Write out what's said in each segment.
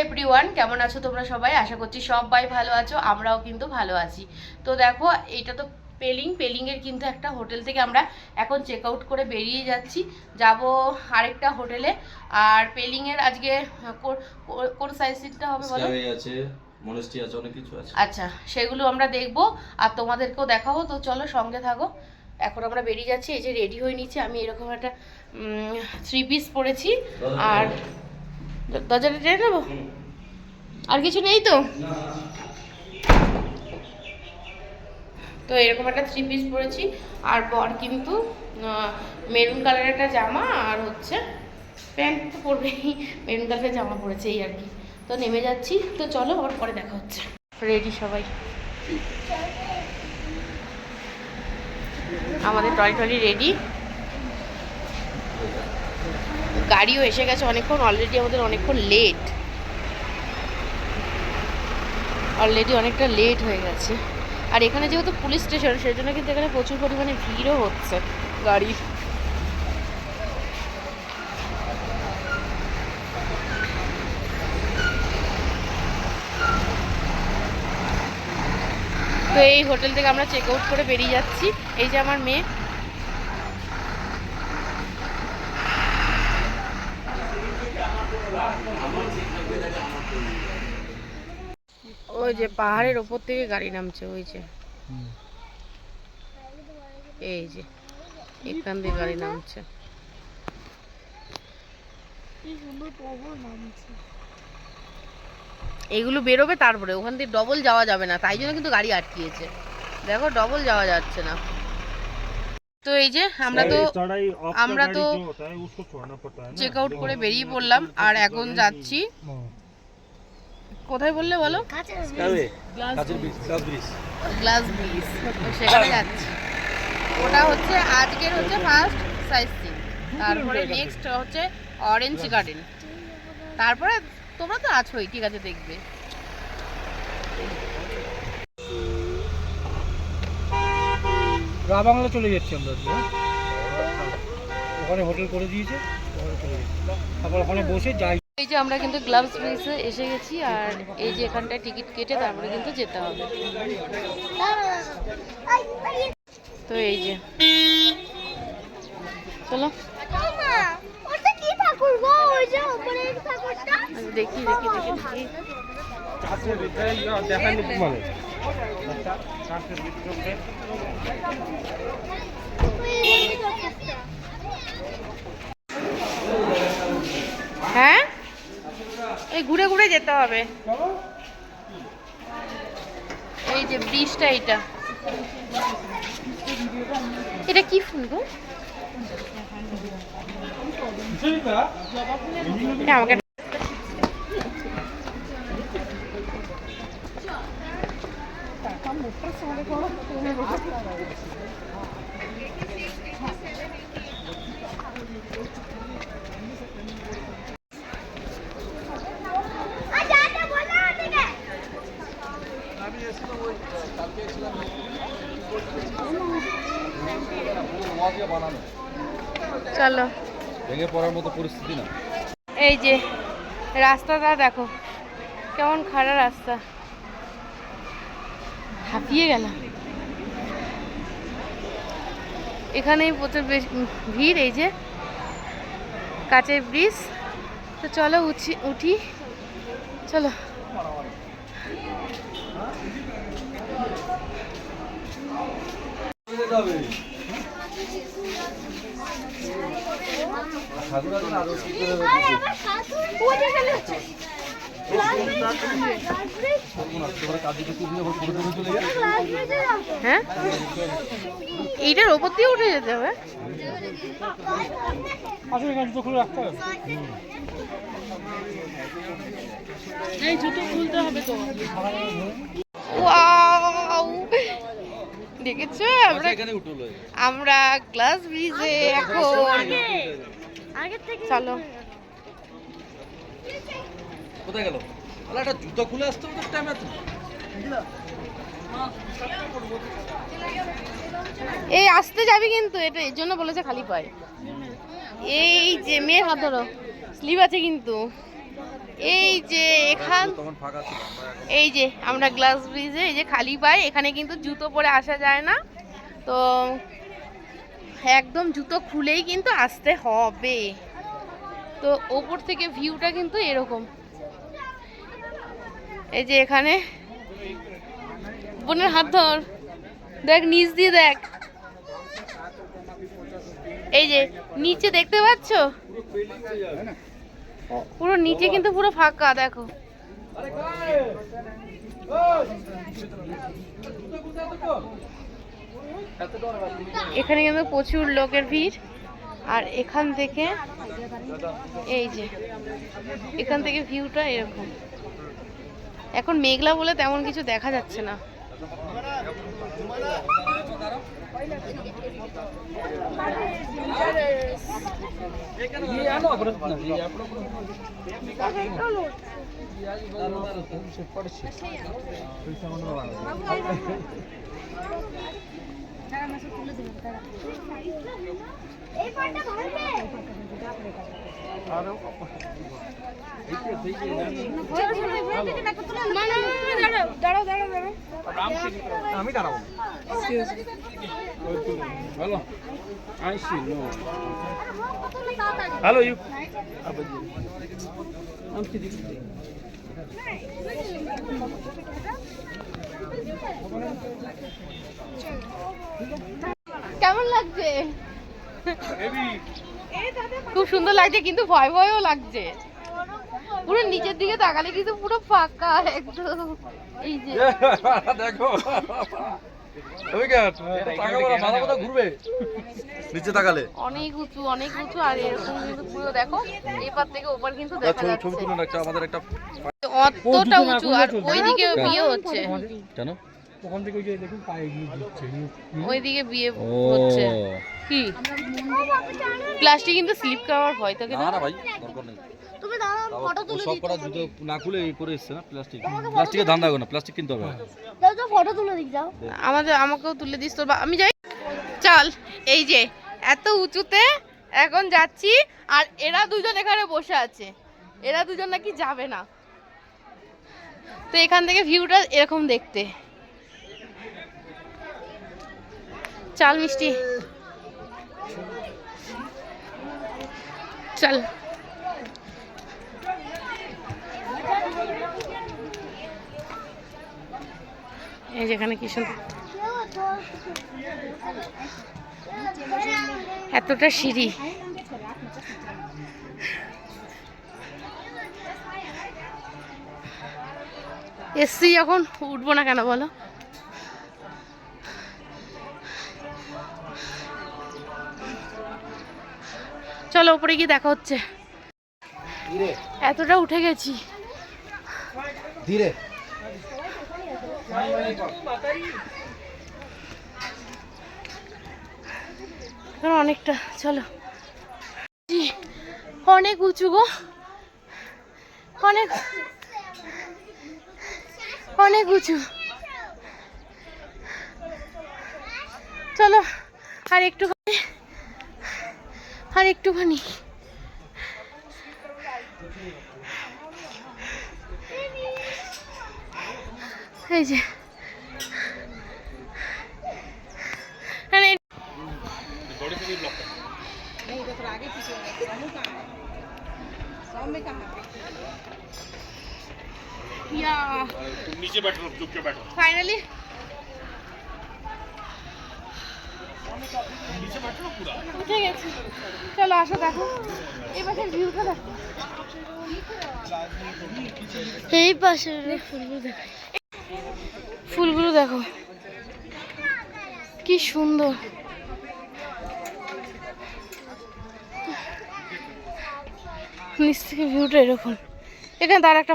Everyone, কেমন আছো তোমরা সবাই? আশা করছি সবাই ভালো আছো, আমরাও কিন্তু ভালো আছি। তো দেখো, এটা তো পেলিংয়ের কিন্তু একটা হোটেল থেকে আমরা এখন চেক আউট করে বেরিয়ে যাচ্ছি, যাব আরেকটা হোটেলে। আর পেলিংয়ের আজকে কোন সাইড সিনটা হবে বলো? আছে, মনেস্ট্রি আছে, অনেক কিছু আছে। আচ্ছা, সেগুলো আমরা দেখবো আর তোমাদেরকেও দেখাবো। তো চলো সঙ্গে থাকো। এখন আমরা বেরিয়ে যাচ্ছি। এই যে রেডি হয়ে নিচ্ছি, আমি এরকম একটা 3 পিস পরেছি। আর দরজাটা টেনে নেবো, আর কিছু নেই তো? তো এরকম একটা 3 পিস পরেছি। আর বর কিন্তু মেরুন কালারের একটা জামা আর হচ্ছে প্যান্ট তো পরবেই, মেরুন কালারের জামা পরেছে এই আর কি। তো নেমে যাচ্ছি, তো চলো আবার পরে দেখা হচ্ছে। রেডি সবাই, আমাদের টলি রেডি, গাড়িও এসে গেছে অনেকক্ষণ অলরেডি, আমাদের অনেকক্ষণ লেট, অলরেডি অনেকটা লেট হয়ে গেছে। আর এখানে যেহেতু পুলিশ স্টেশন, সেই জন্য কিন্তু এখানে প্রচুর পরিমাণে ভিড়ও হচ্ছে গাড়ির। তো এই হোটেল থেকে আমরা চেক আউট করে বেরিয়ে যাচ্ছি। এই যে আমার মেয়ে, ওই যে পাহাড়ের ওপর থেকে গাড়ি নামছে, ওই যে এই যে এখান দিয়ে গাড়ি নামছে। এইগুলো বেরোবে, তারপরে ওখান দিয়ে ডবল যাওয়া যাবে না, তাই জন্য কিন্তু গাড়ি আটকিয়েছে। দেখো, ডবল যাওয়া যাচ্ছে না। তো এই যে আমরা তো চেক আউট করে বেরিয়ে পড়লাম, আর এখন যাচ্ছি কোথায় বললে বলো? গ্লাস ব্রিজ, সেখানে যাচ্ছি। ওটা হচ্ছে আজকের হচ্ছে ফার্স্ট সাইট সিন, তারপরে নেক্সট হচ্ছে অরেঞ্জ গার্ডেন, তারপরে তোমরা তো আছোই, ঠিক আছে দেখবে। বাংলা চলে যাচ্ছি আমরা, ওখানে হোটেল করে দিয়েছে, তারপর ওখানে বসে যাই। এই যে আমরা কিন্তু গ্লাভস ব্রিজে এসে গেছি, আর এই যে এখানটায় টিকিট কেটে তারপরে কিন্তু যেতে হবে। তো এই যে চলো দেখি দেখি দেখি দেখি। হ্যাঁ, এই ঘুরে ঘুরে যেতে হবে। এই যে ব্রিজটা, এটা কি ফুল গো? এটা আমাকে চলো, ভেঙে পড়ার মতো পরিস্থিতি না। এই যে রাস্তাটা দেখো কেমন খারাপ রাস্তা, হাঁপিয়ে গেলাম। এখানেই প্রচুর বেশ ভিড়। এই যে কাচের ব্রিজ, তো চলো উঠি চলো। হ্যাঁ, এইটার ওপর দিয়ে উঠে যেতে হবে। এই জুতো খুলতে হবে তো। ওয়াও, দেখেছো আমরা গ্লাস ব্রিজে এখন। চলো, কোথায় গেল? একটা জুতো খুলে আসতে হবে টাইম আছে। এই আসতে যাবি কিন্তু, এটা এর জন্য বলেছে খালি পায়। এই যে মেয়ের হাত ধরো, স্লিভ আছে কিন্তু। এই যে এখান তখন ফাঁকা ছিল, আমরা এখন এই যে আমরা গ্লাস ব্রিজে এই যে খালি পায়ে এখানে কিন্তু জুতো পরে আসা যায় না, তো একদম জুতো খুলেই কিন্তু আসতে হবে। তো ওপর থেকে ভিউটা কিন্তু এরকম, এই যে এখানে বোনের হাত ধর, দেখ নিচ দিয়ে দেখ, এই যে নিচে দেখতে পাচ্ছ পুরো নিচে কিন্তু পুরো ফাঁকা দেখো। এখানে কিন্তু প্রচুর লোকের ভিড়, আর এখান থেকে এই যে এখান থেকে ভিউটা এরকম। এখন মেঘলা বলে তেমন কিছু দেখা যাচ্ছে না। আমি দাঁড়াবো। Hello I see no hello you কেমন লাগছে? খুব সুন্দর লাগছে, কিন্তু ভয় ভয়ও লাগছে। পুরো নিচের দিকে তাকালে কিন্তু পুরো ফাঁকা একদম। এই যে দেখো মাথা কথা ঘুরবে নিচে তাকালে, অনেক উঁচু আর এরকম কিন্তু পুরো দেখো এপার থেকে ওপার কিন্তু দেখা যাচ্ছে। ছবি তুলে রাখতে আমাদের একটা অতটা উঁচু, আর ওইদিকে বিয়ে হচ্ছে, কেন ওখান থেকে ওই যে দেখুন পায়ে গিয়ে দিচ্ছে ওইদিকে বিয়ে হচ্ছে। কি প্লাস্টিক কিন্তু স্লিপ খাওয়ার ভয় থাকে না? না ভাই দরকার নেই। সব করা জুতো না খুলে এই করে এসছে না, প্লাস্টিকের ধান্দা হবে না, প্লাস্টিক কিনতে হবে। আমাকেও তুলে দিস তোর আমি যাই চল। এই যে এত উঁচুতে এখন যাচ্ছি, আর এরা দুজন এখানে বসে আছে, এরা দুজন নাকি যাবে না। তো এখান থেকে ভিউটা এরকম দেখতে। চল মিষ্টি চল। এই যেখানে কি সুন্দর এতটা সিঁড়ি। এসছি যখন উঠবো না কেন বলো? চলো উপরে গিয়ে দেখা হচ্ছে। এতটা উঠে গেছি ধীরে অনেকটা। চলো অনেক উঁচু গো, অনেক অনেক উঁচু। চলো আর একটুখানি, আর একটুখানি। এই যে नीचे बैठो चुप के बैठो फाइनली नीचे बैठो पूरा উঠে গেছি। চলো আসো দেখো এই পাশের ভিউটা দেখো, এই পাশের ফুলগুলো দেখো, ফুলগুলো দেখো কি সুন্দর। নিচ থেকে ভিউটা এরকম। এখানে তার একটা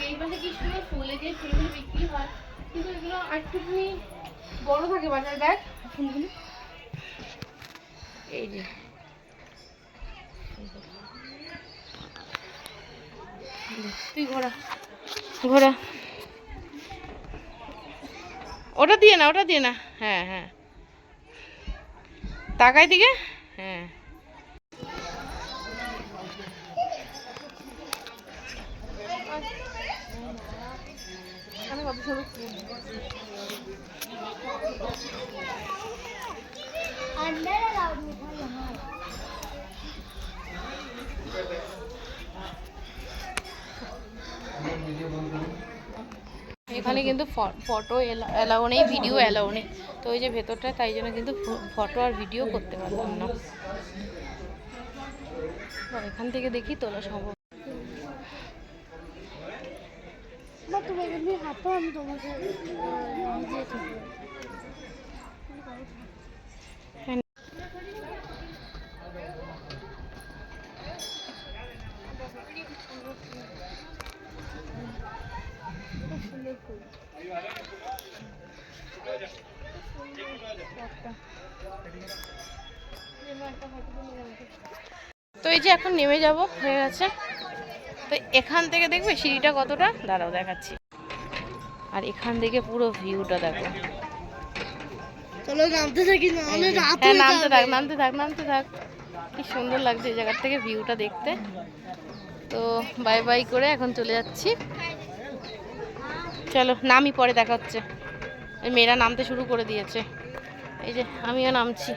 এই পাশে কি সুন্দর ফুলে যে ফুলগুলো বিক্রি হয়, কিন্তু এগুলো একটুখানি বড় থাকে বাজারে। দেখ ফুলগুলো, এই যে তুই ঘোরা ঘোরা ওটা দিয়ে না, ওটা দিয়ে না। হ্যাঁ হ্যাঁ, তাকাই দিকে। হ্যাঁ, এখানে কিন্তু ফটো অ্যালাউ নেই, ভিডিও অ্যালাউ নেই। তো ওই যে ভেতরটা, তাই জন্য কিন্তু ফটো আর ভিডিও করতে পারলাম না। এখান থেকে দেখি তোলা সম্ভব। তুমি এখানে হাঁটো, আমি তোমাকে তো এই যে এখন নেমে যাব, হয়ে গেছে। তো এখান থেকে দেখবে সিঁড়িটা কতটা, দাঁড়াও দেখাচ্ছি। আর এখান থেকে পুরো ভিউটা দেখো। চলো নামতে থাকি, না হলে রাত হ্যাঁ, হয়ে নামতে যাবে। থাক, নামতে থাক, নামতে থাক। কি সুন্দর লাগছে এই জায়গার থেকে ভিউটা দেখতে। তো বাই বাই করে এখন চলে যাচ্ছি। চলো নামি, পরে দেখা হচ্ছে। এই মেয়েরা নামতে শুরু করে দিয়েছে, এই যে আমিও নামছি।